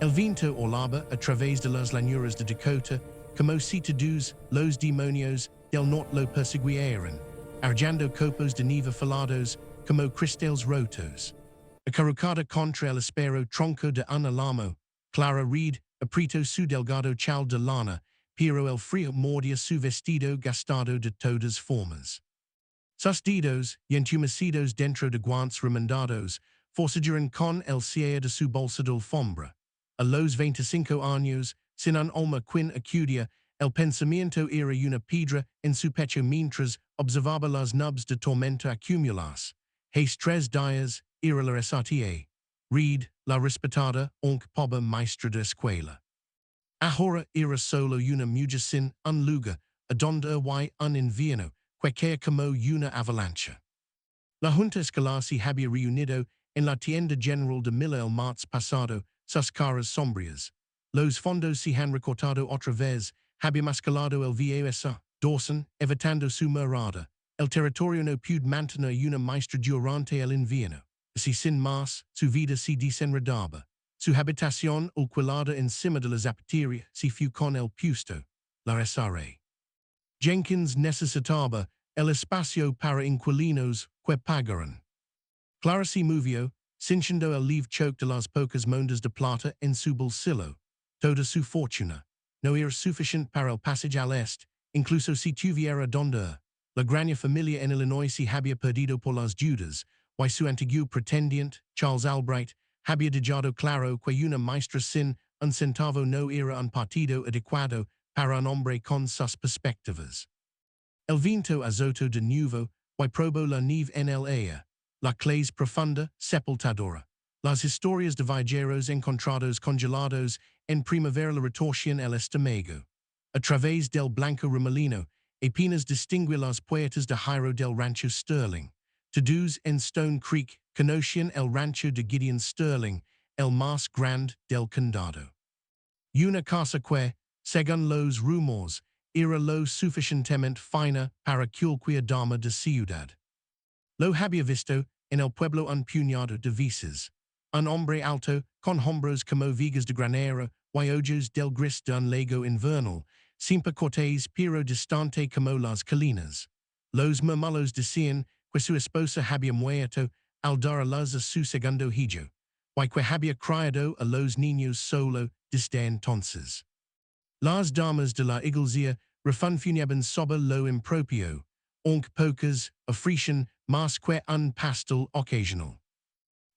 El viento orlaba a través de las llanuras de Dakota, como si todos los demonios del norte lo persiguieran, arrojando copos de nieve falados como cristales rotos. Acarrucada contra el espero tronco de un álamo, Clara Reed apretó su delgado chal de lana, pero el frío mordía su vestido gastado de todas formas. Sus dedos, y entumecidos dentro de guantes remendados, forcejaron con el cierre de su bolsa de alfombra. A los 25 años, sin un alma quien acudia, el pensamiento era una piedra en su pecho mientras observaba las nubes de tormenta acumularse. Hace 3 días, era la resatie. Reed, la respetada, aunque pobre maestra de escuela. Ahora era solo una mujer sin un lugar, adonde hay un invierno, que como una avalancha. La Junta Escolar se había reunido en la tienda general de Miller el martes pasado, sus caras sombrías. Los fondos se han recortado otra vez, había mascalado el VASA, Dawson, evitando su mirada. El territorio no puede mantener una maestra durante el invierno. Si sin más, su vida se desenredaba. Su habitación alquilada encima de la zapatería se fue con el puesto, la SRA. Jenkins necesitaba el espacio para inquilinos que pagaran. Clara se movió, cinchando el leave choke de las pocas monedas de plata en su bolsillo. Toda su fortuna no era suficiente para el pasaje al este, incluso si tuviera donde ir. La gran familia en Illinois se había perdido por las deudas, y su antiguo pretendiente, Charles Albright, había dejado claro que una maestra sin un centavo no era un partido adecuado para un hombre con sus perspectivas. El viento azotó de nuevo y probó la nieve en el aire, la clase profunda, sepultadora. Las historias de viajeros encontrados congelados en primavera la retorcían el estómago. A través del blanco remolino, apenas distinguía las puertas de Jairo del rancho Sterling. Todos en Stone Creek conocían el rancho de Gideon Sterling, el más grande del condado. Una casa que, según los rumores, era lo suficientemente fina para cualquier dama de ciudad. Lo había visto en el pueblo un puñado de veces. Un hombre alto, con hombros como vigas de granero, y ojos del gris de un lago invernal, siempre cortés pero distante como las colinas. Los murmullos decían que su esposa había muerto al dar a luz a su segundo hijo, y que había criado a los niños solo desde entonces. Las damas de la iglesia refunfuñaban sobre lo impropio, aunque pocas ofrecían más que un pastel ocasional.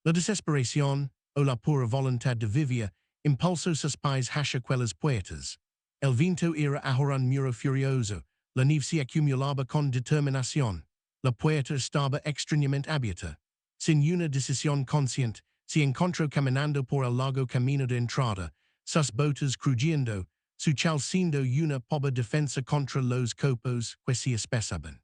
La desesperación, o la pura voluntad de vivir, impulsó sus pies hacia aquellas puertas. El viento era ahora un muro furioso, la nieve se acumulaba con determinación, la puerta estaba extrañamente abierta. Sin una decisión consciente, se encontró caminando por el largo camino de entrada, sus botas crujiendo, su chal siendo una pobre defensa contra los copos que se espesaban.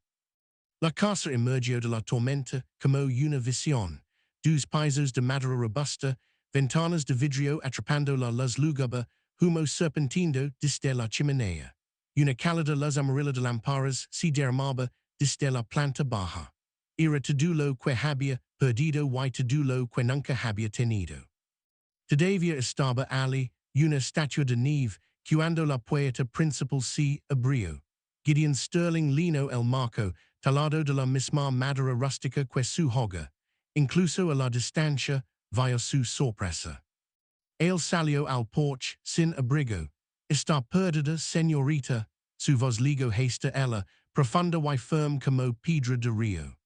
La casa emergió de la tormenta como una visión. 2 pisos de madera robusta, ventanas de vidrio atrapando la luz lúgubre, humo serpentino desde la chimenea. Una cálida luz amarilla de lámparas se derramaba desde la planta baja. Era todo lo que había perdido y todo lo que nunca había tenido. Todavía estaba allí una estatua de nieve, cuando la puerta principal se abrió. Gideon Sterling lino el marco, talado de la misma madera rústica que su hogar. Incluso a la distancia, vio su sorpresa. Él salió al porche sin abrigo. Está perdida, señorita, su voz ligó hasta ella, profunda y firme como piedra de río.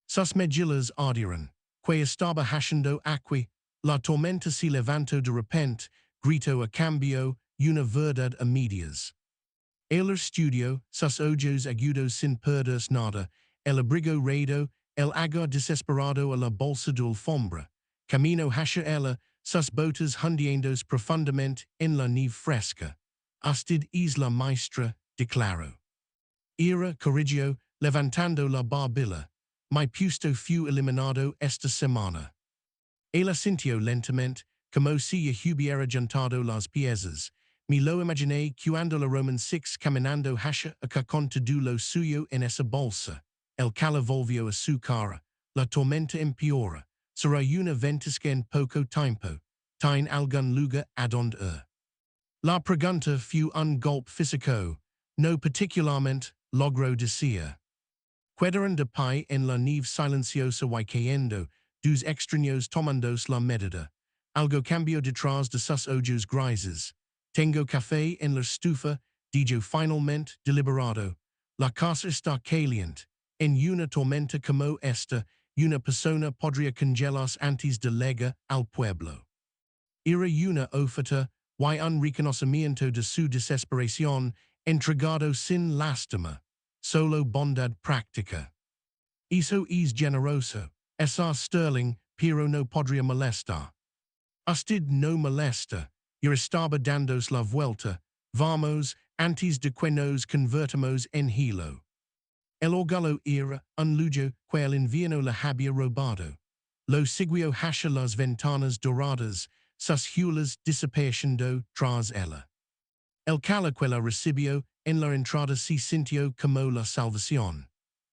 Sus mejillas ardieron, que estaba haciendo aquí. La tormenta se levantó de repente, gritó a cambio, una verdad a medias. El estudio, sus ojos agudos sin perder nada, el abrigo redo, el agar desesperado a la bolsa de alfombra, camino hacia ella, sus botas hundiendo profundamente en la nieve fresca. Usted es la maestra, declaró. Era corrigió, levantando la barbilla. Mi puesto fue eliminado esta semana. Ella sintió lentamente, como si hubiera juntado las piezas. Me lo imaginé cuando la Roman 6 caminando hacia acá con todo lo suyo en esa bolsa. El calor volvió a su cara. La tormenta empeora. Será una ventisca en poco tiempo. tine algun lugar adond La pregunta fu un golpe físico, no particularmente logro decir. Quedaron de pie en la nieve silenciosa y cayendo, dos extraños tomandos la medida. Algo cambio detrás de sus ojos grises. Tengo café en la estufa, digo finalmente deliberado. La casa está caliente. En una tormenta como esta, una persona podría congelarse antes de llegar al pueblo. Era una oferta, y un reconocimiento de su desesperación, entregado sin lástima, solo bondad práctica. Eso es generoso, es sterling, pero no podría molestar. Usted no molesta, yo estaba dándose la vuelta, vamos, antes de que nos convertamos en hilo. El orgullo era un lujo que el invierno le había robado. Lo siguió hacia las ventanas doradas, sus hulas disipando tras ella. El calor que la recibió en la entrada se sintió como la salvación.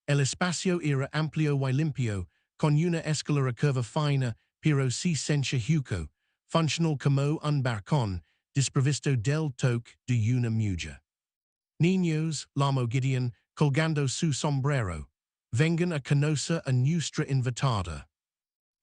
El espacio era amplio y limpio, con una escalera curva fina, pero se sentía hueco, funcional como un balcón, desprovisto del toque de una mujer. Niños, llamó Gideon, colgando su sombrero, vengan a conocer a nuestra invitada.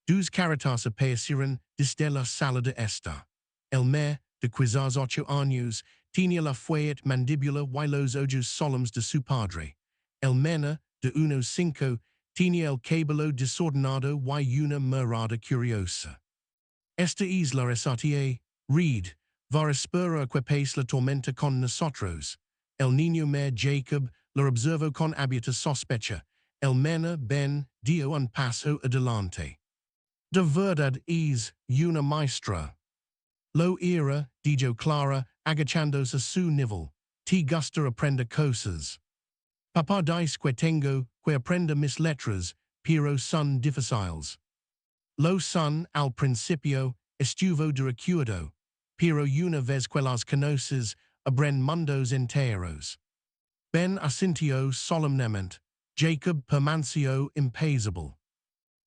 Dos caritas aparecieron desde la sala de estar. El mayor, de quizás 8 años, tenía la fuerte mandíbula y los ojos solemnes de su padre. El menor, de unos 5, tenía el cabello desordenado y una mirada curiosa. Esta es la resatia, read, va esperar que pase la tormenta con nosotros. El niño mayor Jacob lo observó con abierta sospecha. El menor Ben dio un paso adelante. De verdad es una maestra. Lo era, dijo Clara, agachándose a su nivel. Te gusta aprender cosas. Papá dice que tengo que aprender mis letras, pero son difíciles. Lo son al principio, estuvo de pero una vez que las conoces, abren mundos enteros. Ben asintió solemnemente. Jacob permaneció impassible.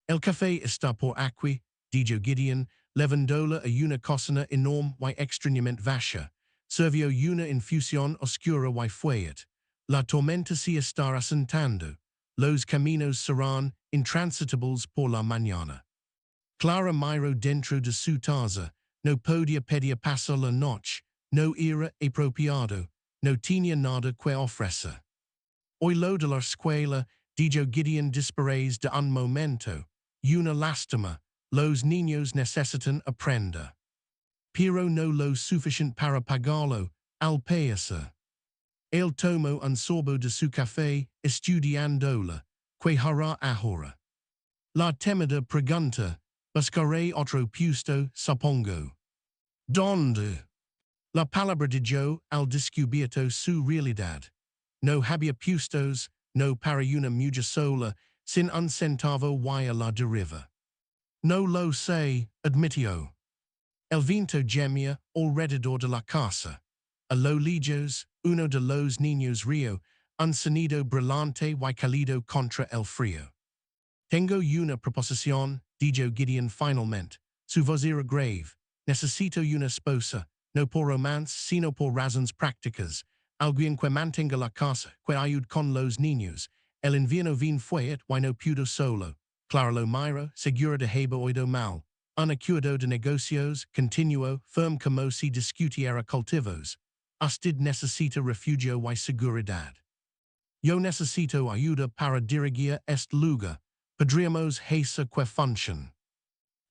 El café está por aquí, dijo Gideon, levándola a una cocina enorme y extrañamente vasta. Sirvió una infusión oscura y fuerte. La tormenta se está asentando. Los caminos serán intransitables por la mañana. Clara miró dentro de su taza. No podía pedir pasar la noche. No era apropiado. No tenía nada que ofrecer. Hoy lo de la escuela, dijo Gideon después de un momento. Una lástima, los niños necesitan aprender. Pero no lo suficiente para pagarlo, al parecer. Él tomó un sorbo de su café, estudiándola, que hará ahora. La temida pregunta, buscaré otro puesto, supongo. ¿Dónde? La palabra de Joe al descubierto su realidad. No había puestos, no para una mujer sola, sin un centavo y a la deriva. No lo sé, admitió. El viento gemía alrededor de la casa. A lo lejos, uno de los niños rió, un sonido brillante y cálido contra el frío. Tengo una proposición, dijo Gideon finalmente. Su voz era grave. Necesito una esposa, no por romance, sino por razones prácticas. Alguien que mantenga la casa, que ayude con los niños. El invierno vin fuerte y no pudo solo. Clara lo miró, segura de haber oído mal. Un acuerdo de negocios, continuó, firme como si discutiera cultivos. Usted necesita refugio y seguridad. Yo necesito ayuda para dirigir este lugar. Podríamos hacer que funcione.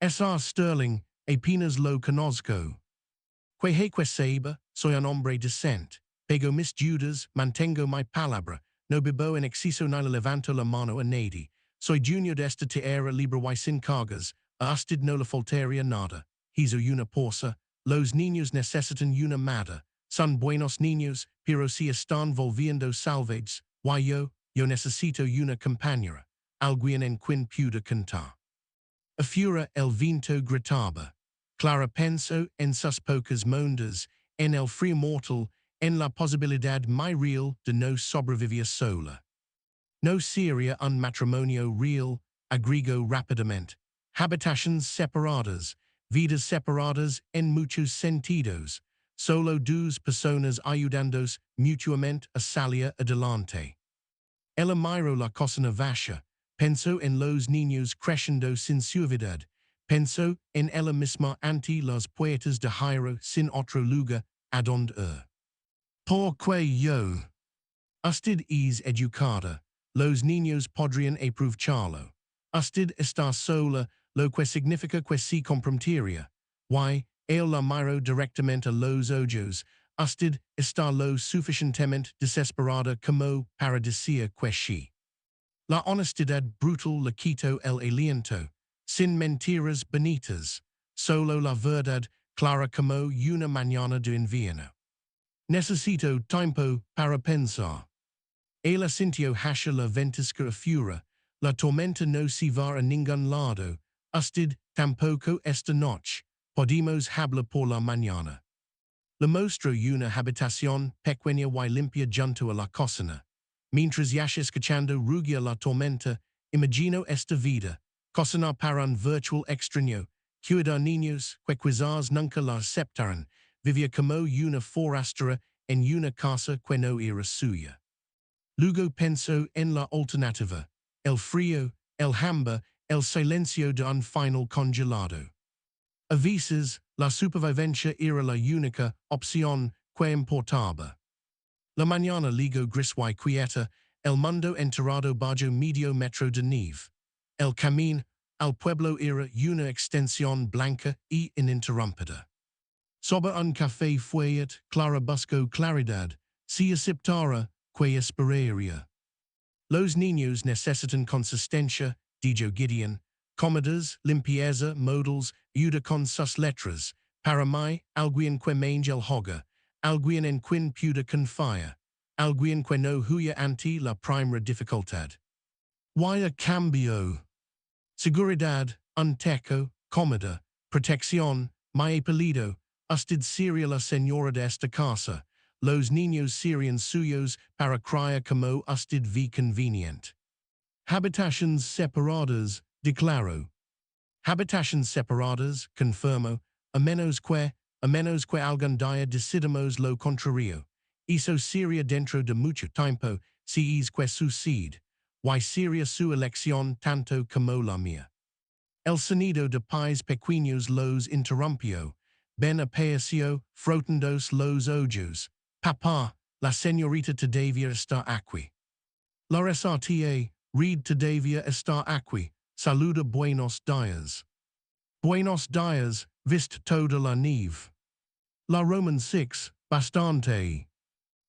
Es sterling, apenas lo conozco. Que sepa, soy un hombre decente. Pago mis deudas, mantengo mi palabra. No bebo en exceso ni levanto la mano a nadie. Soy junior de esta tierra libre y sin cargas. A usted no le faltaría nada. Hizo una pausa. Los niños necesitan una madre. Son buenos niños, pero si están volviendo salvajes. Yo necesito una compañera. Alguien en quien pueda contar. Afuera el viento gritaba. Clara pensó en sus pocas mondas, en el frío mortal, en la posibilidad muy real de no sobrevivir sola. No sería un matrimonio real, agregó rápidamente. Habitaciones separadas, vidas separadas en muchos sentidos, solo dos personas ayudándose mutuamente a salir adelante. Ella miró la cocina vacía, pensó en los niños creciendo sin suavidad, pensó en ella misma ante las puertas de Jairo sin otro lugar a donde ir. Porque yo, usted es educada, los niños podrían aprovecharlo. Usted está sola, lo que significa que se comprometería. Él la miró directamente a los ojos. Usted está lo suficientemente desesperada como para decir que sí. La honestidad brutal le quitó el aliento, sin mentiras bonitas, solo la verdad clara como una mañana de invierno. Necesito tiempo para pensar. Ella sintió hacia la ventisca fura, la tormenta no se va a ningún lado, usted tampoco esta noche, podemos hablar por la mañana. Le mostró una habitación pequeña y limpia junto a la cocina. Mientras yace escuchando rugir la tormenta, imagino esta vida, cocinar para un virtual extraño, cuidar niños que quizás nunca la aceptaran, vivir como una forastera en una casa que no era suya. Luego pensó en la alternativa, el frío, el hambre, el silencio de un final congelado. A veces, la supervivencia era la única opción que importaba. La mañana ligo gris y quieta, el mundo enterrado bajo medio metro de nieve. El camino al pueblo era una extensión blanca y ininterrumpida. Sobre un café fuerte, Clara buscó claridad, si aceptara que esperaría. Los niños necesitan consistencia, dijo Gideon, comidas, limpieza, modals, ayuda con sus letras, para mí, alguien que mange el hogar, alguien en quien pueda confiar, alguien que no huya ante la primera dificultad. Why cambio? Seguridad, un techo, comida, protección, mi apellido, usted sería la señora de esta casa, los niños serían suyos para criar como usted ve convenient. Habitations separadas, declaro. Habitations separadas, confirmo, a menos que algún día decidamos lo contrario. Eso sería dentro de mucho tiempo, si es que sucede. Y sería su elección tanto como la mía. El sonido de pies pequeños los interrumpió. Ben apareció, frotándose los ojos. Papá, la señorita todavía está aquí. La RSRTA, read todavía está aquí. Saluda buenos días. Buenos días, vist toda la nieve. La Roman 6, bastante.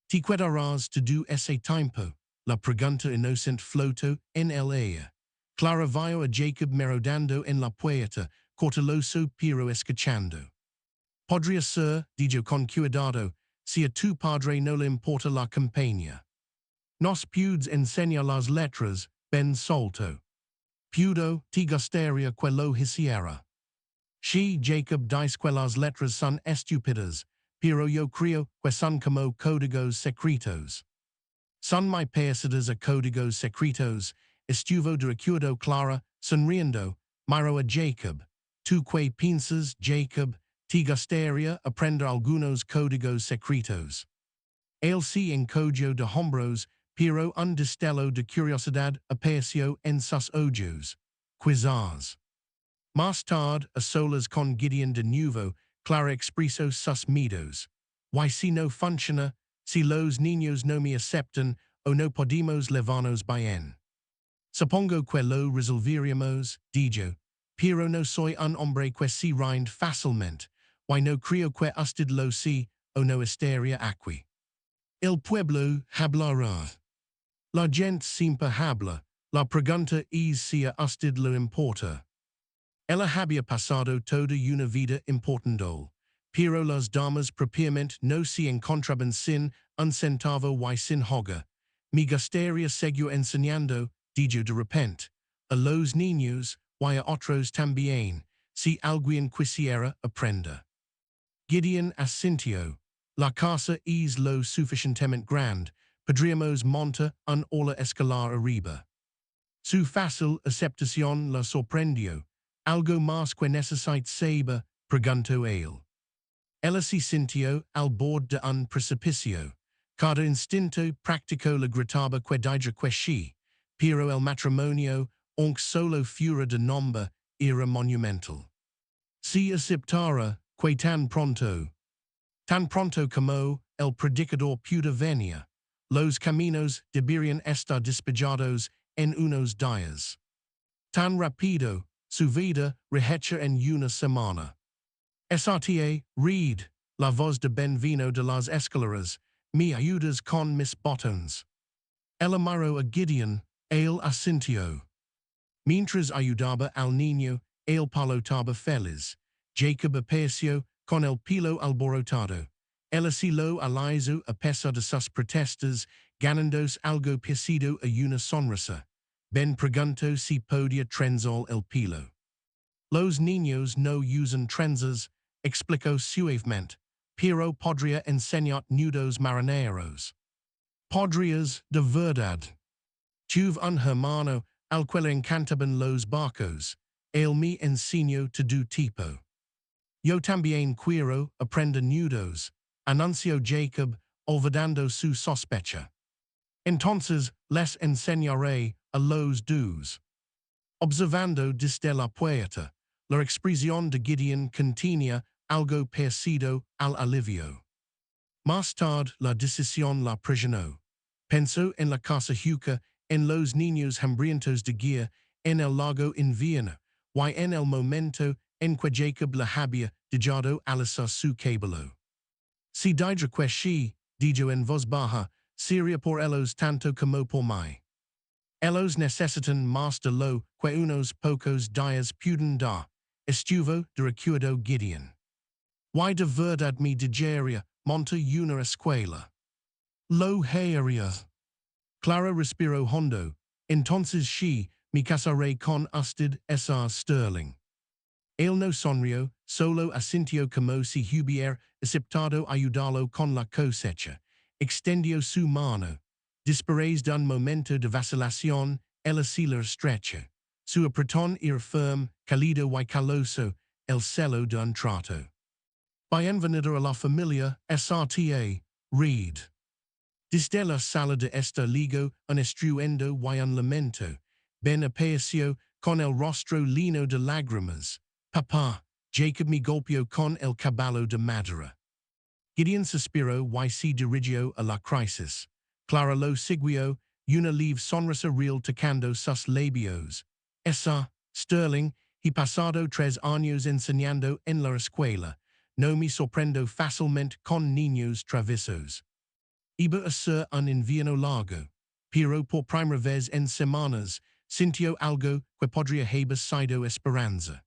Te quedarás to do ese tiempo. La pregunta inocente flotó en el aire. Clara vio a Jacob merodando en la puerta, cauteloso pero escuchando. Podría ser, dijo con cuidado, si a tu padre no le importa la compañía. Nos puedes enseñar las letras, ben solto. Pudo, te gustaría que lo hiciera. Sí, Jacob dice que las letras son estúpidas, pero yo creo que son como códigos secretos. Son muy parecidas a códigos secretos, estuvo de acuerdo Clara, sonriendo, miró a Jacob. ¿Tú qué piensas, Jacob? ¿Te gustaría aprender algunos códigos secretos? Él se encogió de hombros, pero un destello de curiosidad apareció en sus ojos. Quizás. Más tarde, a solas con Gideon de nuevo, Clara expresó sus miedos. ¿Y si no funciona? Si los niños no me aceptan, o no podemos levarnos bien. Supongo que lo resolveríamos, dijo, pero no soy un hombre que se rinde fácilmente, y no creo que usted lo sea, o no estaría aquí. El pueblo hablará. La gente siempre habla, la pregunta es si a usted le importa. Ella había pasado toda una vida importando, pero las damas propiamente no se encontraban sin un centavo y sin hogar. Me gustaría seguir enseñando, dijo de repente, a los niños, y a otros también, si alguien quisiera aprender. Gideon asintió. La casa es lo suficientemente grande, podríamos montar un ola escalar arriba. Su fácil aceptación la sorprendió. algo más que necesite saber, pregunto él. Ella se sintió al borde de un precipicio. Cada instinto practicó la gritaba que didra que sí, pero el matrimonio, aunque solo fuera de nombre, era monumental. Si aceptara que tan pronto como el predicador pudo venir, los caminos deberían estar despejados en unos días. Tan rápido, su vida rehecha en una semana. Srta, read, la voz de Ben vino de las escaleras, me ayudas con mis botones. Ella miró a Gideon, él asintió. Mientras ayudaba al niño, él palotaba feliz. Jacob apareció con el pelo alborotado. Ella se lo alisó a pesar de sus protestas, ganándose algo parecido a una sonrisa. Ben preguntó si podía trenzar el pelo. Los niños no usan trenzas, explicó suavemente, pero podría enseñar nudos marineros. Podrías, de verdad. Tuve un hermano al que le encantaban los barcos. Él me enseñó todo tipo. Yo también quiero aprender nudos, anunció Jacob, olvidando su sospecha. Entonces les enseñaré a los dos. Observando desde la puerta, la expresión de Gideon contenía algo parecido al alivio. Más tarde la decisión la presionó. Pensó en la casa Juca, en los niños hambrientos de guía, en el lago Invierno, y en el momento en que Jacob la había dejado alisar su cabello. Si didra que sí, dijo en voz baja, sería por ellos tanto como por mí. Ellos necesitan más de lo que unos pocos días pueden dar, estuvo de recuerdo Gideon. Y de verdad me dejaría montar una escuela. Lo haría. Clara respiró hondo. Entonces sí, me casaré con usted, Sr. Sterling. Él no sonrió, solo asintió como si hubiera aceptado ayudarlo con la cosecha. Extendió su mano. Después de un momento de vacilación, ella se la estrechó. Su apretón era firme, cálido y caloso, el celo de un trato. Bienvenido a la familia, Srta, read. Desde la sala de este ligo, un estruendo y un lamento. Ben apareció con el rostro lleno de lágrimas. Papá, Jacob me golpeó con el caballo de madera. Gideon suspiró y se dirigió a la crisis. Clara lo siguió, una leve sonrisa real tocando sus labios. Sr. Sterling, he pasado 3 años enseñando en la escuela. No me sorprendo fácilmente con niños traviesos. Iba a ser un invierno largo, pero por primera vez en semanas sintió algo que podría haber sido esperanza.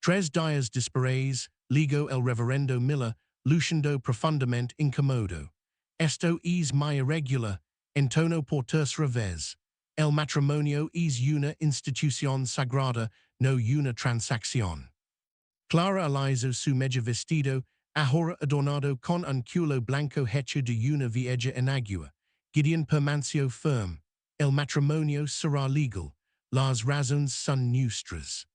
3 días después, ligo el reverendo Miller, luciendo profundamente incómodo. Esto es muy irregular, entonó por tercera vez. El matrimonio es una institución sagrada, no una transacción. Clara alisó su medio vestido, ahora adornado con un culo blanco hecho de una vieja enagua. Gideon permaneció firme. El matrimonio será legal. Las razones son nuestras.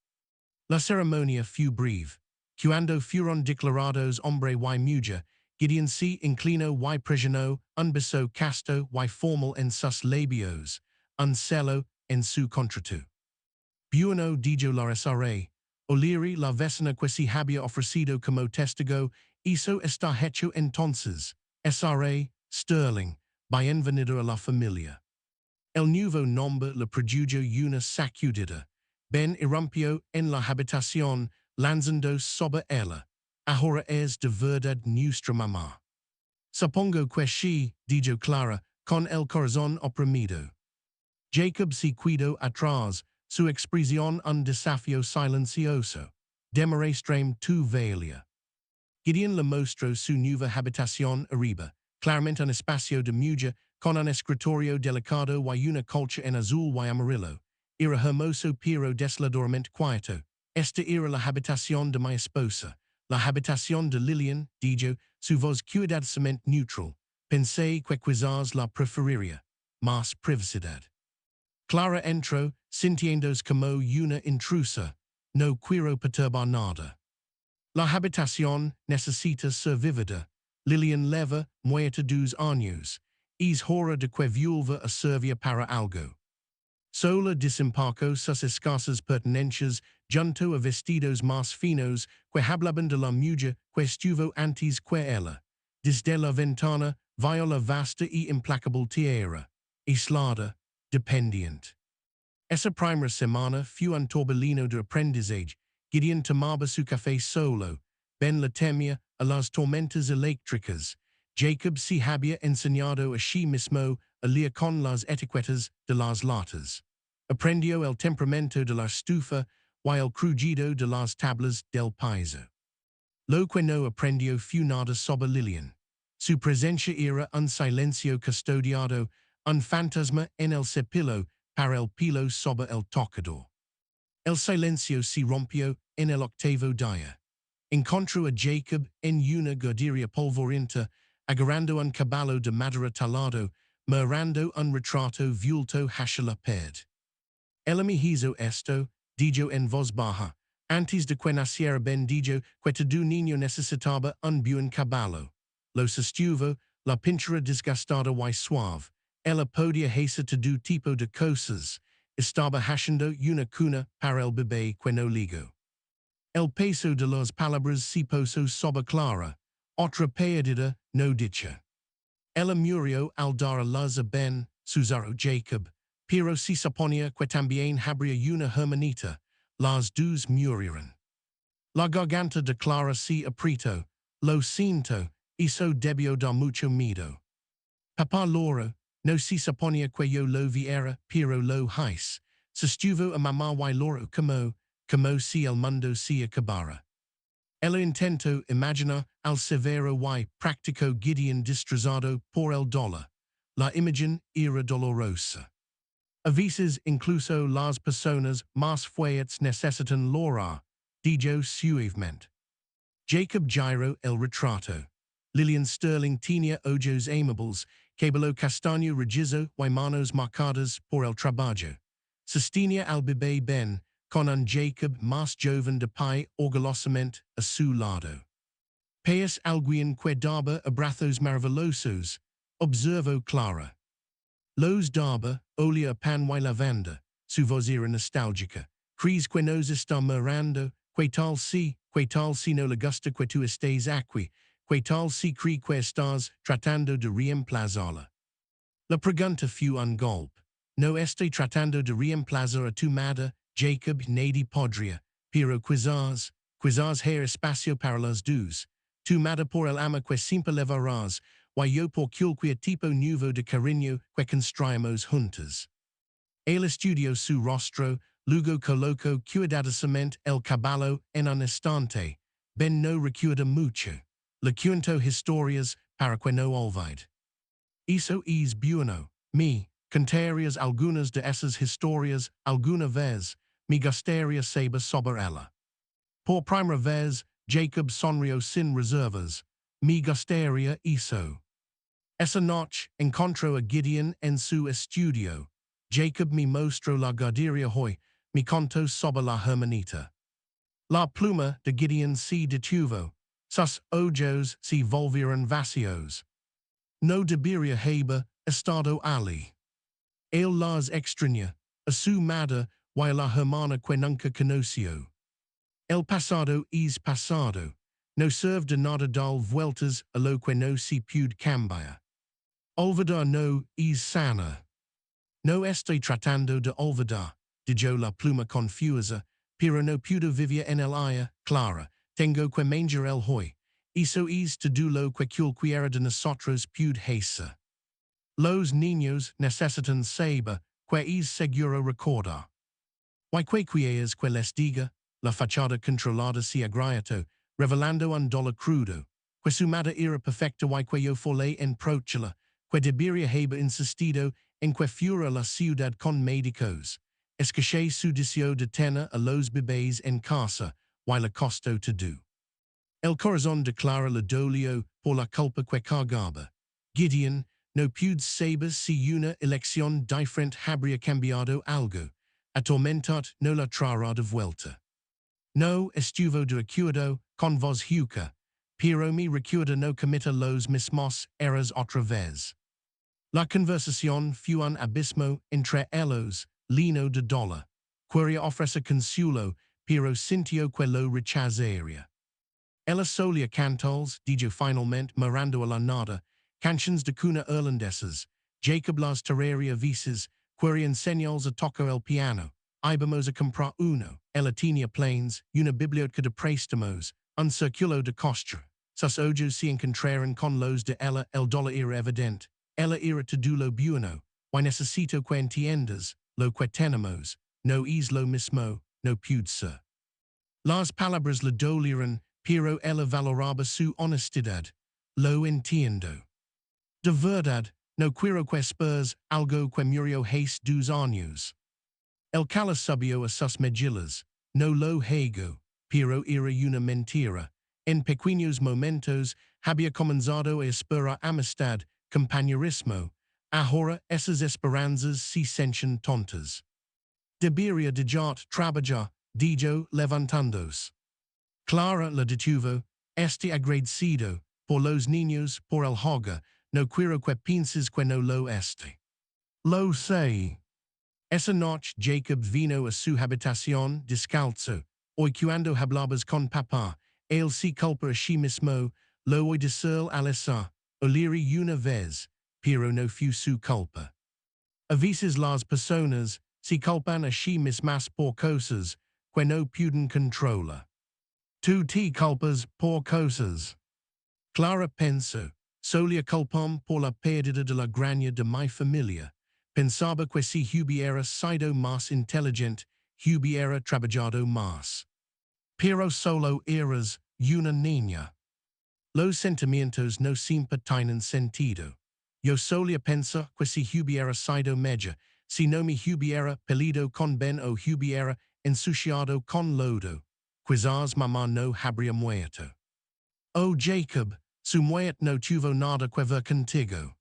La ceremonia fue breve. Cuando fueron declarados hombre y mujer, Gideon se inclinó y presionó un beso casto y formal en sus labios, un celo en su contrato. Bueno dijo la SRA. O'Leary, la vecina que se había ofrecido como testigo, eso está hecho entonces. SRA, Sterling, bienvenido a la familia. El nuevo nombre le produjo una sacudida. Ben irrumpió en la habitación, lanzando sobre ella. Ahora es de verdad nuestra mamá. Supongo que sí, dijo Clara, con el corazón oprimido. Jacob se quedó atrás, su expresión un desafío silencioso. Demorastrem tu velia. Gideon le mostró su nueva habitación arriba, claramente un espacio de mujer, con un escritorio delicado y una colcha en azul y amarillo. Era hermoso pero desoladoramente quieto. Esta era la habitación de mi esposa. La habitación de Lillian, dijo, su voz cuidadosamente neutral. Pensé que quizás la preferiría. Más privacidad. Clara entró, sintiéndose como una intrusa. no quiero perturbar nada. La habitación necesita ser vivida. Lilian leva muerta dos años. Es hora de que vuelva a servir para algo. Sola desembarco sus escasas pertenencias junto a vestidos más finos que hablaban de la mujer que estuvo antes que ella. Desde la ventana vio la vasta y implacable tierra, aislada, dependiente. Esa primera semana fue un torbellino de aprendizaje. Gideon tomaba su café solo. Ben le temía a las tormentas eléctricas. Jacob se había enseñado a sí mismo a leer con las etiquetas de las latas. Aprendió el temperamento de la estufa y el crujido de las tablas del piso. Lo que no aprendió fue nada sobre Lilian. Su presencia era un silencio custodiado, un fantasma en el cepillo para el pelo sobre el tocador. El silencio se rompió en el octavo día. Encontró a Jacob en una guardería polvorienta, agarrando un caballo de madera talado, mirando un retrato vuelto hacia la pared. El me hizo esto, dijo en voz baja, antes de que naciera Ben dijo que todo niño necesitaba un buen caballo. Lo sostuvo, la pintura desgastada y suave. Ella podía hacer todo tipo de cosas. Estaba haciendo una cuna para el bebé que no ligó. El peso de las palabras se posó sobre Clara, otra pérdida no dicha. Ella murió al dar a luz a Ben, Susaro Jacob, pero se suponía que también habría una hermanita, las dos murieron. La garganta de Clara se apretó, lo siento, eso debió dar mucho miedo. Papá Laura, no se suponía que yo lo viera, pero lo hice. Sostuvo a mamá y Laura como si el mundo se acabara. Ella intentó imaginar al severo y práctico Gideon destrozado por el dolor. La imagen era dolorosa. A veces incluso las personas más fuertes necesitan llorar, dijo suavemente. Jacob giró el retrato. Lilian Sterling tenía ojos amables, cabello castaño rojizo y manos marcadas por el trabajo. Sostenía al bebé Ben, con un Jacob más joven de pie orgullosamente a su lado. País alguien que daba abrazos maravillosos, observó Clara. Los daba, olía a pan y lavanda, su voz era nostálgica. ¿Crees que nos está mirando? ¿Qué tal si no le gusta que tú estés aquí? ¿Qué tal si cree que estás tratando de reemplazarla? La pregunta fue un golpe. No estoy tratando de reemplazar a tu madre, Jacob, nadie podría, pero quizás hay espacio para las dos. Tu madre por el ama que siempre levarás, y yo por cualquier tipo nuevo de cariño que construyamos juntos. Él estudió su rostro, luego colocó cuidadosamente el caballo en un instante. Ben no recuerda mucho. Le cuento historias para que no olvide. Eso es bueno. Me contarías algunas de esas historias alguna vez. Me gustaría saber sobre ella. Por primera vez, Jacob sonrió sin reservas. Me gustaría eso. Esa noche encontró a Gideon en su estudio. Jacob me mostró la guardería hoy, me contó sobre la hermanita. La pluma de Gideon se detuvo. Sus ojos se volvieron vacíos. No debería haber estado allí. Él las extraña, a su madre y a la hermana que nunca conoció. El pasado es pasado. No sirve de nada dar vueltas a lo que no se puede cambiar. Olvidar no es sana. No estoy tratando de olvidar, dijo la pluma confusa, pero no puedo vivir en el aire, Clara. Tengo que manger el hoy. Eso es todo lo que cualquiera de nosotros puede hacer. Los niños necesitan saber que es seguro recordar. Y que quieres que les diga, la fachada controlada se agrietó, revelando un dolor crudo, que su madre era perfecta y que yo folé en prochala, que debería haber insistido en que fuera la ciudad con médicos. Escaché su deseo de tener a los bebés en casa, y le costó todo. El corazón de Clara le dolió por la culpa que cargaba. Gideon no pudo saber si una elección diferente habría cambiado algo. Atormentat no la traerá de vuelta. No estuvo de acuerdo con vos huca, pero mi recuerda no cometa los mismos errors otra vez. La conversación fue un abismo entre ellos, lleno de dolor. Quería ofrecer consuelo, pero sintió que lo rechazaría. Ella solía cantos, dijo finalmente mirando a la nada, canciones de cuna irlandesas, Jacob las terraria veces, querían señales a tocar el piano, íbamos a comprar uno, ella tenía planes, una biblioteca de préstamos, un círculo de costura, sus ojos se encontraron con los de ella, el dolor era evidente, ella era todo lo bueno, y necesito que entiendas, lo que tenemos, no es lo mismo, no puede ser. Las palabras le dolieron, pero ella valoraba su honestidad. Lo entiendo. De verdad, no quiero que esperes algo que murió hace 2 años. El cala subió a sus mejillas. No lo hago, pero era una mentira. En pequeños momentos había comenzado a esperar amistad, compañerismo. Ahora esas esperanzas se sienten tontas. Debería dejar trabajar, dijo levantándose. Clara le detuvo, agradecido, por los niños, por el hogar, no quiero que pienses que no lo este. Lo sé. Esa noche Jacob vino a su habitación descalzo, hoy cuando hablabas con papá, él se culpa a sí mismo, lo oí decir al azar, O'Leary una vez, pero no fue su culpa. A veces las personas se culpan a sí mismas por cosas que no pueden controlar. Tú te culpas por cosas. Clara pensó, solía culpam por la pérdida de la graña de mi familia. Pensaba que si hubiera sido más inteligente, hubiera trabajado más. Pero solo eras una niña. Los sentimientos no siempre tienen sentido. Yo solía pensar que si hubiera sido mejor, si no me hubiera peleado con Ben o hubiera ensuciado con lodo, quizás mamá no habría muerto. Oh Jacob, su muerte no tuvo nada que ver contigo.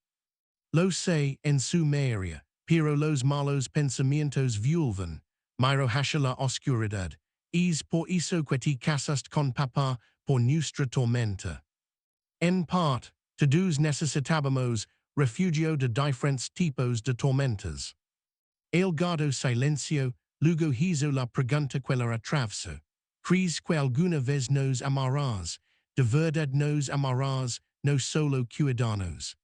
Lo sé en su mayoría, pero los malos pensamientos vuelven, miro hacia la oscuridad, es por eso que te casaste con papá por nuestra tormenta. En parte, todos necesitábamos refugio de diferentes tipos de tormentas. El guardo silencio, luego hizo la pregunta que la atravesó. ¿Crees que alguna vez nos amarás? De verdad nos amarás, no solo cuidarnos.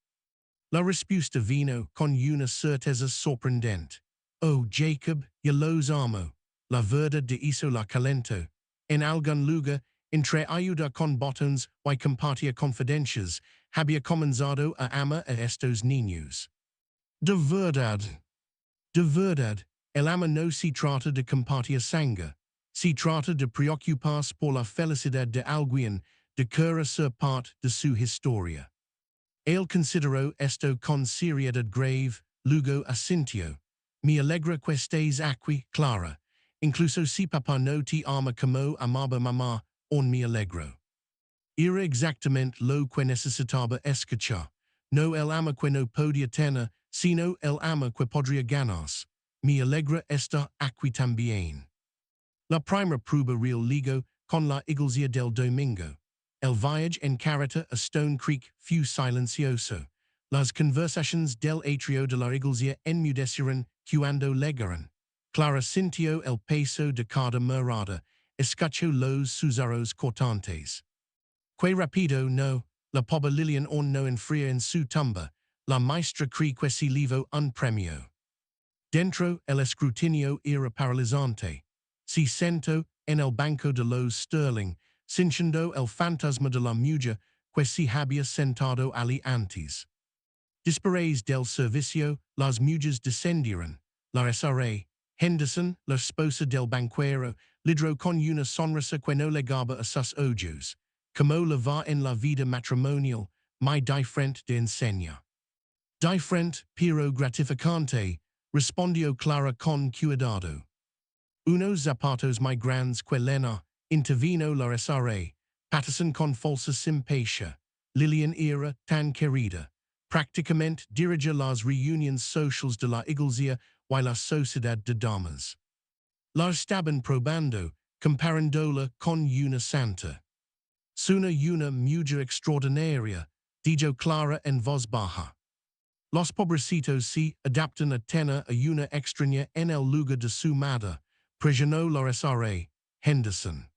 La respuesta vino con una certeza sorprendente. Oh Jacob, yo los amo. La verdad de eso la calento. En algún lugar, entre ayuda con botones y compartir confidencias, había comenzado a amar a estos niños. De verdad. De verdad, el amor no se trata de compartir sangre. Se trata de preocuparse por la felicidad de alguien, de querer ser parte de su historia. Él consideró esto con seriedad grave, luego asintió. Me alegra que estés aquí, Clara. Incluso si papá no te ama como amaba mamá, aún me alegro. Era exactamente lo que necesitaba escuchar. No el ama que no podía tener, sino el ama que podría ganarse. Me alegra estar aquí también. La primera prueba real ligo con la iglesia del domingo. El viaje en carreta a Stone Creek fue silencioso. Las conversaciones del atrio de la iglesia enmudecieron cuando llegaron. Clara sintió el peso de cada mirada, escuchó los susurros cortantes. Que rapido no, la pobre Lilian aún no enfría en su tumba, la maestra cree que se llevó un premio. Dentro, el escrutinio era paralizante. Se sentó en el banco de los Sterling, sintiendo el fantasma de la mujer que se había sentado allí antes. Después del servicio, las mujeres descendieron. La SRA, Henderson, la esposa del banquero, lidró con una sonrisa que no legaba a sus ojos. Como le va en la vida matrimonial, muy diferente de enseña. Diferente, pero gratificante, respondió Clara con cuidado. Unos zapatos muy grandes que Lena, intervino la SRA, Patterson con falsa simpatia. Lilian era tan querida. Prácticamente dirige las reuniones sociales de la iglesia y la sociedad de damas. La estaban probando, comparandola con una santa. Suna una mujer extraordinaria, dijo clara en voz baja. Los pobrecitos se adaptan a tener a una extraña en el lugar de su madre, presionó la SRA, Henderson.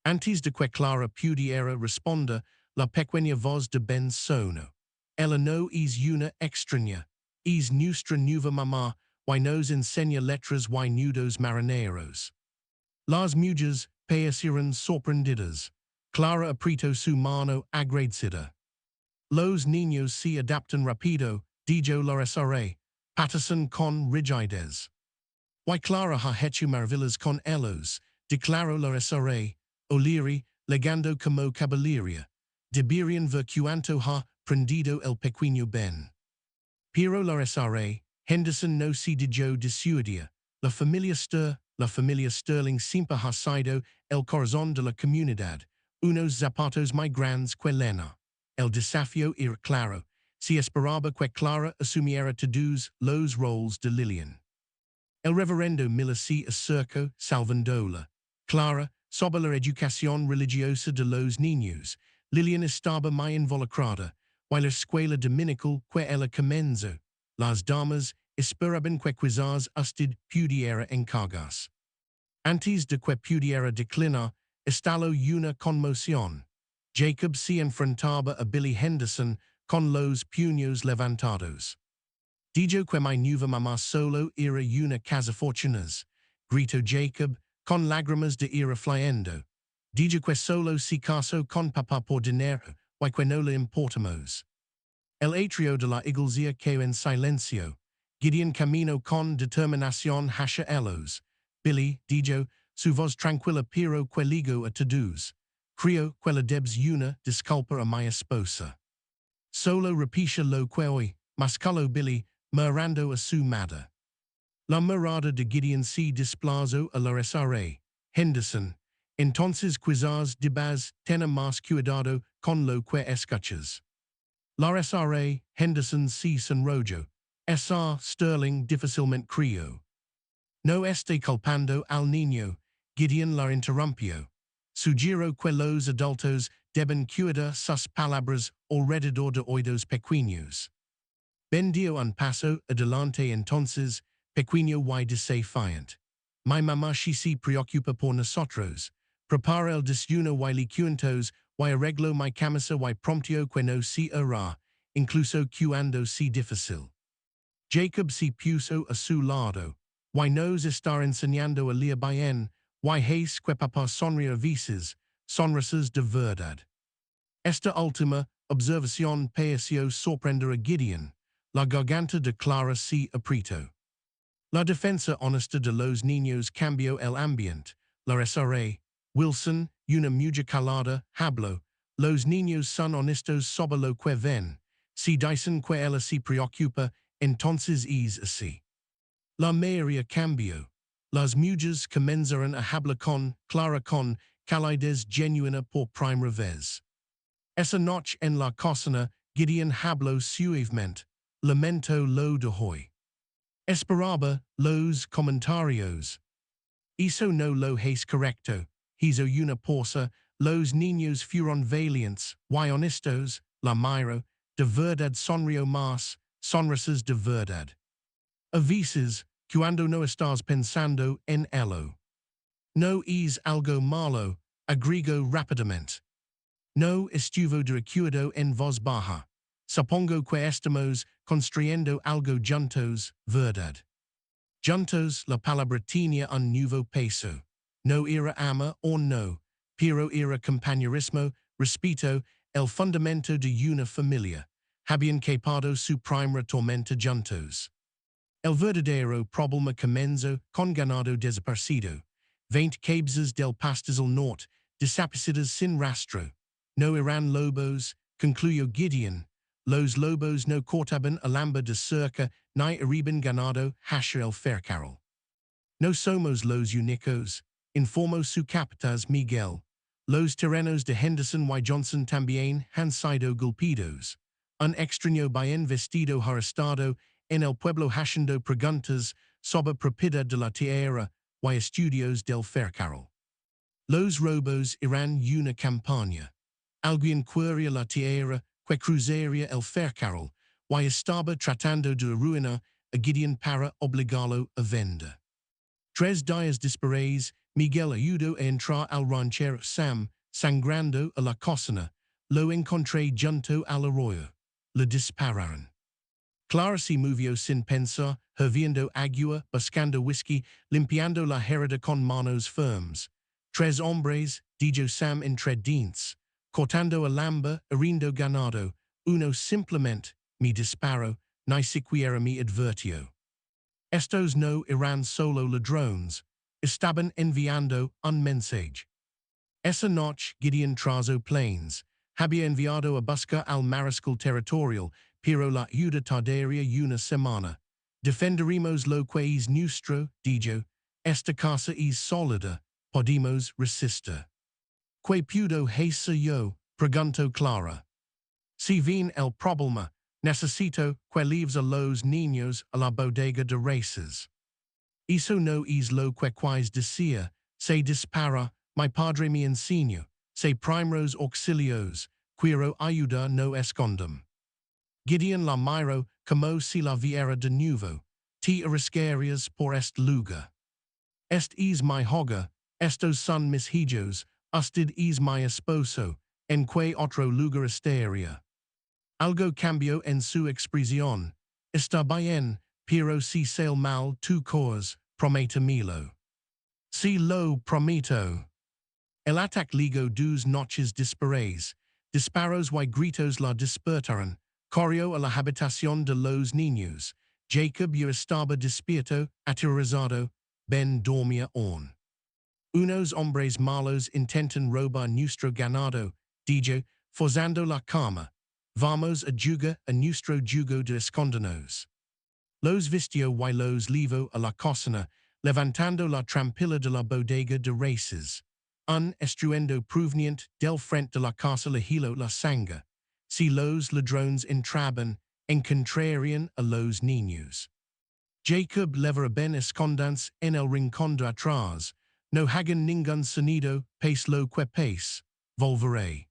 Antes de que Clara pudiera responder, la pequeña voz de Ben sonó. Ella no es una extraña, es nuestra nueva mamá, y nos enseña letras y nudos marineros. Las mujeres parecieron sorprendidas. Clara apretó su mano agradecida. Los niños se adaptan rápido, dijo la SRA, Patterson con rigidez. Y Clara ha hecho maravillas con ellos, declaró la SRA, O'Leary, legando como caballería. Deberían ver cuánto ha prendido el pequeño Ben. Pero la SRA, Henderson no se dijo disuadia. La familia Sterling siempre ha sido el corazón de la comunidad, unos zapatos muy grandes que Lena. El desafío era claro, se esperaba que Clara asumiera todos los roles de Lillian. El reverendo Miller se acercó salvándola. Clara, sobre la educación religiosa de los niños, Lillian estaba muy involucrada, y la escuela dominical que ella comenzó. Las damas esperaban que quizás usted pudiera encargarse. Antes de que pudiera declinar, estalló una conmoción. Jacob se enfrentaba a Billy Henderson con los puños levantados. Dijo que mi nueva mamá solo era una cazafortunas, gritó Jacob, con lágrimas de ira fluyendo. Dijo que solo se casó con papá por dinero, y que no le importamos. El atrio de la iglesia quedó en silencio. Gideon caminó con determinación hacia ellos. Billy, dijo, su voz tranquila pero que ligó a todos. Creo que le debes una disculpa a mi esposa. Solo repite lo que hoy, mascalo Billy, mirando a su madre. La mirada de Gideon se desplazó a la SRA. Henderson, entonces quizás debas tener más cuidado con lo que escuchas. La SRA, Henderson se sonrojó. SR Sterling difícilmente crió. No esté culpando al niño, Gideon la interrumpió. Sugiero que los adultos deben cuidar sus palabras alrededor de oídos pequeños. Ben dio un paso adelante entonces, pequeño y desafiante. Mi mamá se preocupa por nosotros. Prepara el desayuno y licuentos, y arreglo mi camisa y promptio que no se hará, incluso cuando sea difícil. Jacob se puso a su lado, y nos está enseñando a leer bien, y hace que papá sonríe a veces, sonrisas de verdad. Esta última observación pareció sorprender a Gideon. La garganta de Clara se apretó. La defensa honesta de los niños cambió el ambiente. La SRA, Wilson, una mujer calada, habló. Los niños son honestos sobre lo que ven. Si dicen que ella se preocupa, entonces es así. La mayoría cambió. Las mujeres comenzaron a hablar con Clara con calidez genuina por primera vez. Esa noche en la cocina, Gideon habló suavemente. Lamento lo de hoy. Esperaba los comentarios. Eso no lo es correcto. Hizo una pausa. Los niños fueron valientes y honestos. La miro. De verdad sonrió más. Sonrisas de verdad. A veces, cuando no estás pensando en ello. No es algo malo. Agregó rápidamente. No estuvo de acuerdo en voz baja. Supongo que estamos construyendo algo juntos, ¿verdad? Juntos, la palabra tenía un nuevo peso. No era ama o no, pero era compañerismo, respeto, el fundamento de una familia. Habían capado su primera tormenta juntos. El verdadero problema comenzó con ganado desaparecido. 20 cabezas del pastizal norte, desaparecidas sin rastro. No eran lobos, concluyó Gideon. Los lobos no cortaban alamba de cerca, ni arriban ganado hacia el fercarol. No somos los únicos, informó su capataz Miguel. Los terrenos de Henderson y Johnson también han sido golpeados. Un extraño bien vestido ha estado en el pueblo haciendo preguntas sobre propiedad de la tierra y estudios del fercarol. Los robos iran una campagna. Alguien quería la tierra que cruzaría el fercarol, y estaba tratando de arruinar a Gideon para obligarlo a vender. 3 días después, Miguel ayudó a entrar al ranchero Sam, sangrando a la cocina. Lo encontré junto al arroyo. Le dispararon. Clara se movió sin pensar, hirviendo agua, buscando whisky, limpiando la herida con manos firmes. 3 hombres, dijo Sam entre dientes, cortando alamba, herindo ganado. Uno simplemente me disparó, ni siquiera me advirtió. Estos no eran solo ladrones, estaban enviando un mensaje. Esa noche Gideon trazó planes, había enviado a buscar al mariscal territorial, pero la ayuda tardaría una semana. Defenderemos lo que es nuestro, dijo, esta casa es sólida, podemos resistir. ¿Qué puedo hacer yo? Preguntó Clara. Si ven el problema, necesito que lleves a los niños a la bodega de races. Eso no es lo que quise decir, se dispara, mi padre me enseñó, se primeros auxilios, quiero ayudar no escondem. Gideon la miró como si la viera de nuevo, te arriscarías por este lugar. Este es mi hogar, estos son mis hijos, usted es mi esposo, en que otro lugar estaría. Algo cambió en su expresión. Está bien, pero si sale mal tu cos, prométemelo. Si lo prometo. El ataque ligó 2 noches después. Disparos y gritos la despertaron. Corrió a la habitación de los niños. Jacob ya estaba despierto, aterrorizado. Ben dormía aún. Unos hombres malos intentan robar nuestro ganado, dijo, forzando la cama. Vamos a jugar a nuestro juego de escondernos. Los vistió y los llevó a la cocina, levantando la trampilla de la bodega de races. Un estruendo proveniente del frente de la casa le heló la sangre. Si los ladrones entraban, encontrarían a los niños. Jacob levera ben escondanse en el rincón de atrás. No hagan ningún sonido, pace lo que pace. Volveré.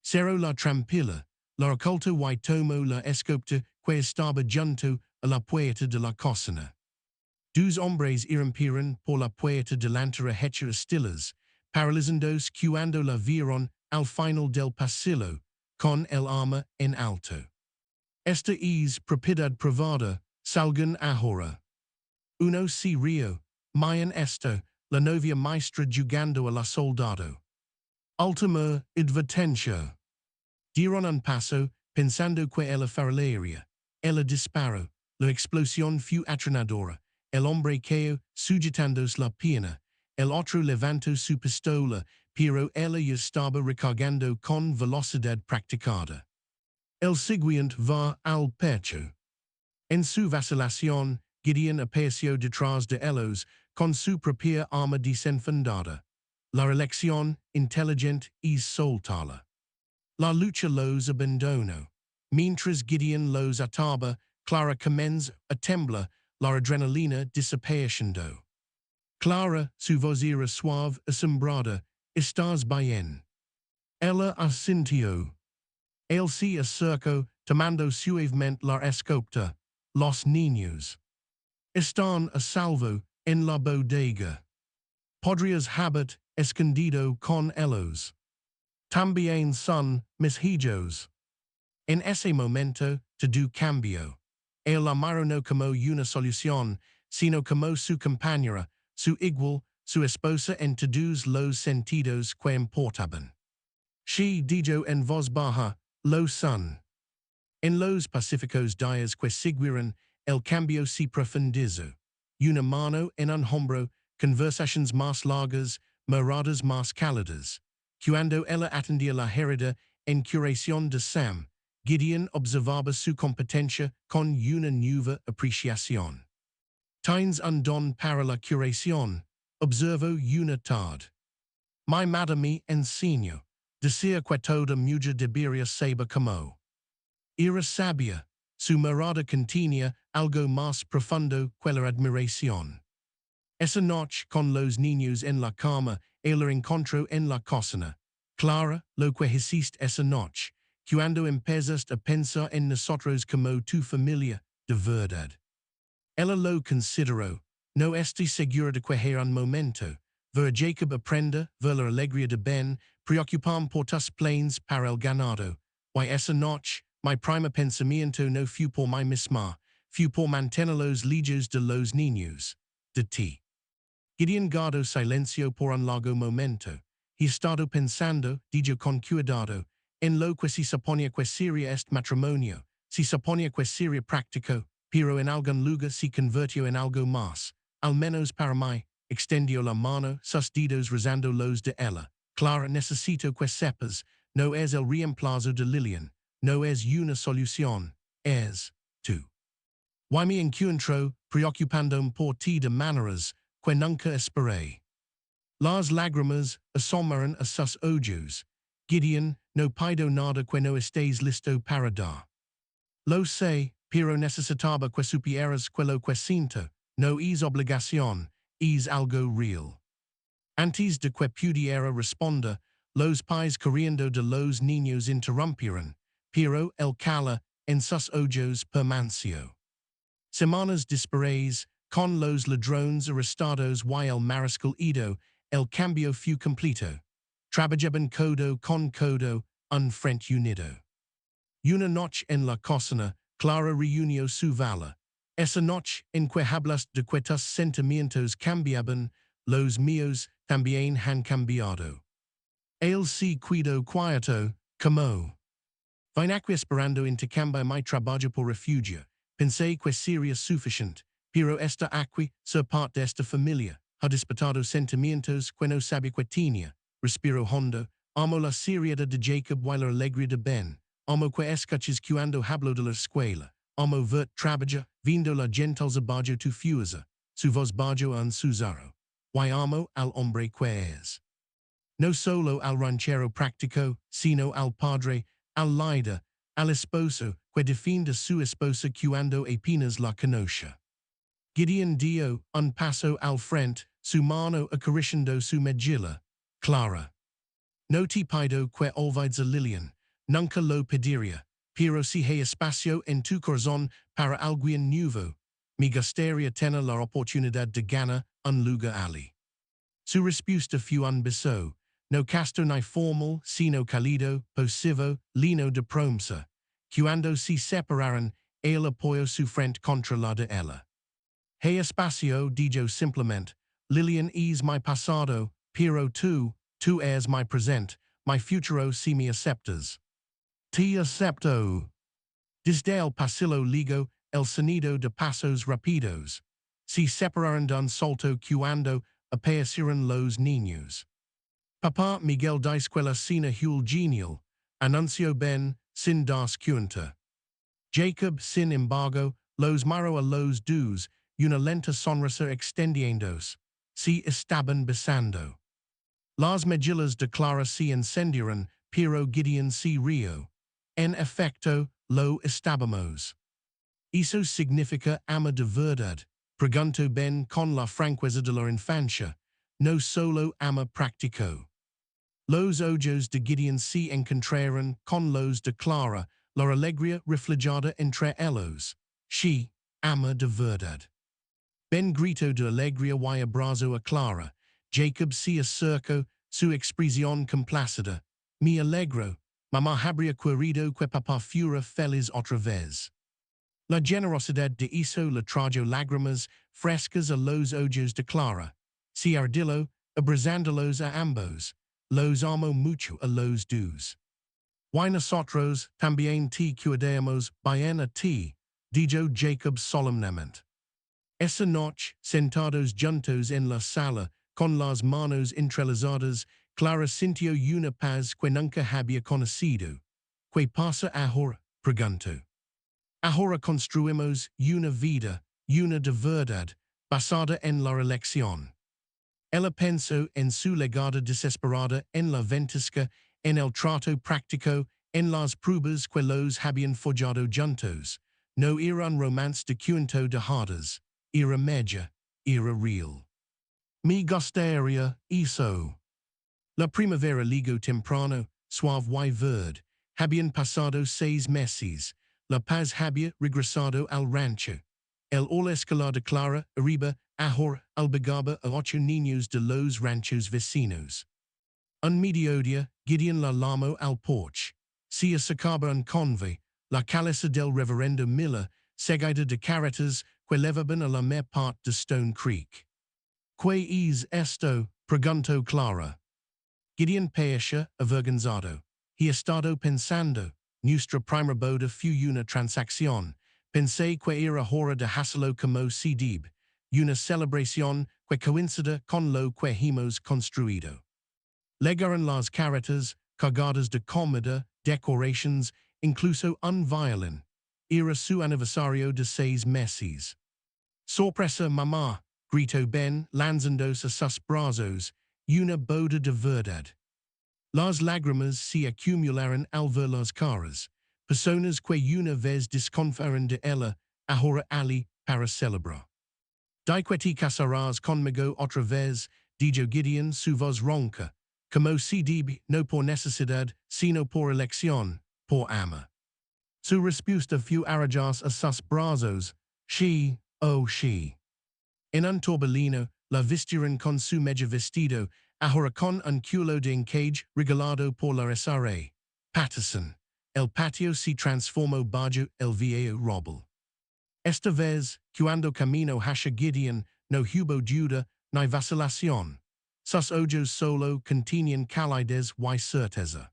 Cerró la trampilla. La oculta y tomó la escopeta que estaba junto a la puerta de la cocina. 2 hombres irrumpieron por la puerta delantera hecha astillas, paralizándos cuando la vieron al final del pasillo, con el arma en alto. Esta es propiedad privada, salgan ahora. Uno se rió, mayan esto, la novia maestra jugando a la soldado. Última advertencia. Dieron un paso, pensando que ella fallaría. Ella disparó. La explosión fue atronadora. El hombre cayó, sujetándose la pierna. El otro levantó su pistola, pero ella ya estaba recargando con velocidad practicada. El siguiente va al pecho. En su vacilación, Gideon apareció detrás de ellos, con su propia arma desenfundada. La elección inteligente es soltarla. La lucha los abandonó. Mientras Gideon los ataba, Clara comienza a temblar, la adrenalina desapareciendo. Clara, su voz era suave, asombrada, ¿estás bien? Ella asintió. Él se acercó, tomando suavemente la escopeta. Los niños están a salvo en la bodega. Podrías haber escondido con ellos. También son mis hijos. En ese momento, todo cambió. Él la miró no como una solución, sino como su compañera, su igual, su esposa en todos los sentidos que importaban. She dijo en voz baja, lo son. En los pacíficos días que siguieron, el cambio se profundizó. Una mano en un hombro, conversaciones más largas, miradas más cálidas. Cuando ella atendía la herida en curación de Sam, Gideon observaba su competencia con una nueva apreciación. Tienes un don para la curación, observó una tarde. Mi madre me enseñó. Decía que toda mujer debería saber como. Era sabia, su mirada contenía algo más profundo que la admiración. Esa noche, con los niños en la cama, la encontro en la cocina. Clara, lo que hiciste esa noche, cuando empezaste a pensar en nosotros como tu familia, de verdad. Ella lo consideró, no estoy segura de que era un momento, ver a Jacob aprender, ver la alegría de Ben, preocupam por tus planes para el ganado. Y esa noche, mi primer pensamiento no fue por mi misma, fue por mantener los lejos de los niños. De ti. Gideon guardó silencio por un largo momento. He estado pensando, dijo con cuidado, en lo que se suponía que sería este matrimonio, se suponía que sería práctico, pero en algún lugar se convirtió en algo más, al menos para mí. Extendió la mano, sus dedos rozando los de ella. Clara, necesito que sepas, no es el reemplazo de Lilian, no es una solución, es tú. Y me encuentro, preocupándome por ti de maneras que nunca esperé. Las lágrimas asomaron a sus ojos. Gideon, no pido nada que no estés listo para dar. Lo sé, pero necesitaba que supieras que lo que siento, no es obligación, es algo real. Antes de que pudiera responder, los pies corriendo de los niños interrumpieron, pero el calor en sus ojos permaneció. Semanas después, con los ladrones arrestados y el mariscal ido, el cambio fue completo. Trabajaban codo con codo, un frente unido. Una noche en la cocina, Clara reunió su valor. Esa noche en que hablaste de que tus sentimientos cambiaban, los míos también han cambiado. Él se quedó quieto, como. Vine aquí esperando intercambiar mi trabajo por refugio. Pensé que sería suficiente, pero esta aquí, ser parte de esta familia, ha despertado sentimientos que no sabía que tenía. Respiro hondo, amo la seriedad de Jacob y la alegría de Ben. Amo que escuches cuando hablo de la escuela. Amo vert trabaja, viendo la gentles abajo tu fuerza, su voz bajo en su zaro. Y amo al hombre que es. No solo al ranchero práctico, sino al padre, al líder, al esposo, que defiende su esposa cuando apenas la conoce. Gideon dio un paso al frente, su mano acariciando su mejilla. Clara. No te pido que olvides a Lilian, nunca lo pediría, pero si hay espacio en tu corazón para alguien nuevo, me gustaría tener la oportunidad de ganar un lugar allí. Su respuesta fue un beso, no casto ni formal, sino cálido, posivo, lleno de promesa. Cuando se separaron, él apoyó su frente contra la de ella. Hay espacio, dijo simplemente, Lilian es mi pasado, pero tú eres mi presente, mi futuro si me aceptas. Te acepto. Desde el pasillo ligo, el sonido de pasos rápidos. Se separaron de un salto cuando aparecieron los niños. Papá Miguel dice que la cena fue genial, anunció Ben, sin das cuenta. Jacob, sin embargo, los miró a los dos, una lenta sonrisa extendiéndose. Se estaban besando. Las mejillas de Clara se encendieron, pero Gideon se rió. En efecto, lo estábamos. Eso significa ama de verdad, preguntó Ben con la franqueza de la infancia, no solo ama práctico. Los ojos de Gideon se encontraron con los de Clara, la alegría reflejada entre ellos. She ama de verdad. Ben gritó de alegría y abrazó a Clara. Jacob se acercó, su expresión complacida. Me alegro, mamá habría querido que papá fuera feliz otra vez. La generosidad de eso le trajo lágrimas frescas a los ojos de Clara. Se ardillo, abrazándolos a ambos. Los amo mucho a los dos. Y nosotros también te cuidamos bien a ti, dijo Jacob solemnemente. Esa noche, sentados juntos en la sala, con las manos entrelazadas, Clara sintió una paz que nunca había conocido. ¿Qué pasa ahora? Preguntó. Ahora construimos una vida, una de verdad, basada en la elección. Ella pensó en su legada desesperada, en la ventisca, en el trato práctico, en las pruebas que los habían forjado juntos. No era un romance de cuento de hadas, era media, era real. Me gustaría eso. La primavera ligo temprano, suave y verde, habían pasado 6 meses, la paz había regresado al rancho. El ola escalada clara, arriba, ahora, albergaba a 8 niños de los ranchos vecinos. Un mediodía, Gideon la llamó al porche. Se acercaba un convoy, la cabeza del reverendo Miller, seguida de carretas que levaban a la mer part de Stone Creek. ¿Qué es esto? Preguntó Clara. Gideon parecía avergonzado. He estado pensando, nuestra primera boda fue una transacción. Pensé que era hora de hacerlo como se debe, una celebración que coincida con lo que hemos construido. Llegaron las carretas, cargadas de comida, decorations, incluso un violín. Era su aniversario de 6 meses. Sorpresa, mamá, gritó Ben, lanzándose a sus brazos, una boda de verdad. Las lágrimas se acumularon al ver las caras, personas que una vez desconfiaron de ella, ahora ali para celebrar. Di que te casarás conmigo otra vez, dijo Gideon, su voz ronca, como se debe, no por necesidad, sino por elección, por amor. Su respuesta fue arrojarse a sus brazos, she, oh she. En un torbellino, la vistieron con su medio vestido, ahora con un culo de encaje regalado por la SRA. Patterson. El patio se transformó bajo el viejo roble. Esta vez, cuando camino hacia Gideon, no hubo duda ni vacilación. Sus ojos solo contenían calidez y certeza.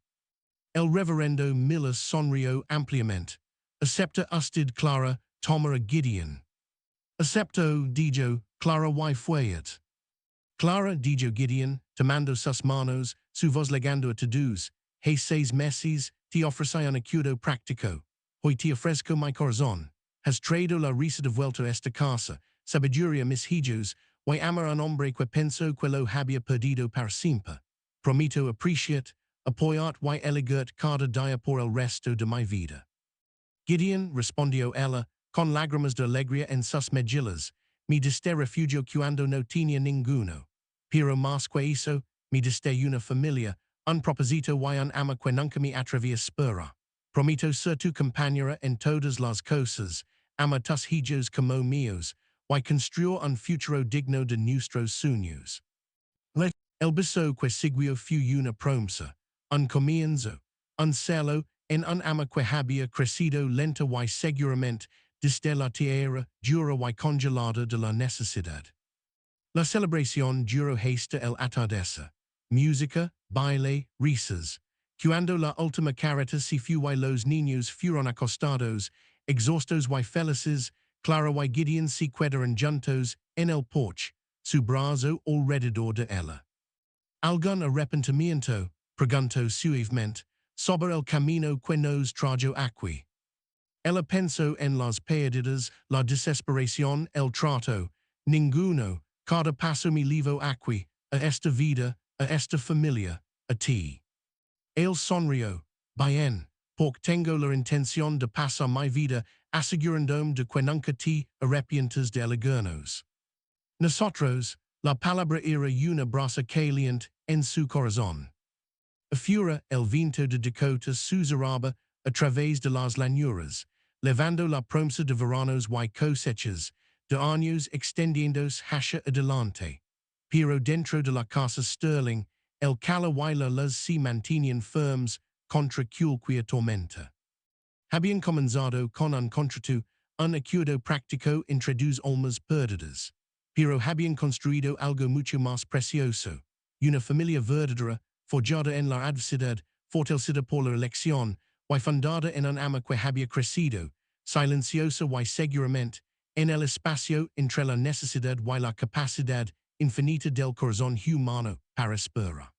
El reverendo Miller sonrió ampliamente. Acepta usted, Clara, tomar a Gideon. Acepto, dijo, Clara y fuet. Clara, dijo Gideon, tomando sus manos, su voz legando a todos. Hey 6 meses, te ofrecí un acudo práctico. Hoy te ofrezco mi corazón. Has traído la risa de vuelta a esta casa, sabiduría mis hijos, y amar a un hombre que pensó que lo había perdido para siempre. Prometo apreciar, apoyar y elegar cada día por el resto de mi vida. Gideon, respondió ella, con lágrimas de alegría en sus mejillas, me diste refugio cuando no tenía ninguno. Pero más que eso, me diste una familia, un propósito y un amor que nunca me atreví a esperar. Prometo ser tu compañera en todas las cosas, amar tus hijos como míos, y construir un futuro digno de nuestros sueños. El beso que siguió fue una promesa, un comienzo, un celo, en un amor que había crecido lento y seguramente desde la tierra dura y congelada de la necesidad. La celebración duró hasta el atardecer. Música, baile, risas. Cuando la última carreta se fue y los niños fueron acostados, exhaustos y felices, Clara y Gideon se quedaron juntos en el porche, su brazo alrededor de ella. ¿Algún arrepentimiento? Preguntó suavemente, sobre el camino que nos trajo aquí. Ella pensó en las pérdidas, la desesperación, el trato. Ninguno. Cada paso me llevo aquí, a esta vida, a esta familia, a ti. Él sonrió. Bien, porque tengo la intención de pasar mi vida asegurándome de que nunca te arrepientes de alejarnos. Nosotros, la palabra era una brasa caliente en su corazón. Afuera, el viento de Dakota susurraba a través de las llanuras, levando la promesa de veranos y cosechas, de años extendiéndose hacia adelante. Pero dentro de la casa Sterling, el calor y la luz se mantenían firmes contra cualquier tormenta. Habían comenzado con un contrato, un acuerdo práctico entre dos almas perdidas. Pero habían construido algo mucho más precioso, una familia verdadera, forjada en la adversidad, fortalecida por la elección, y fundada en un amor que había crecido, silencioso y seguramente, en el espacio entre la necesidad y la capacidad infinita del corazón humano para esperar.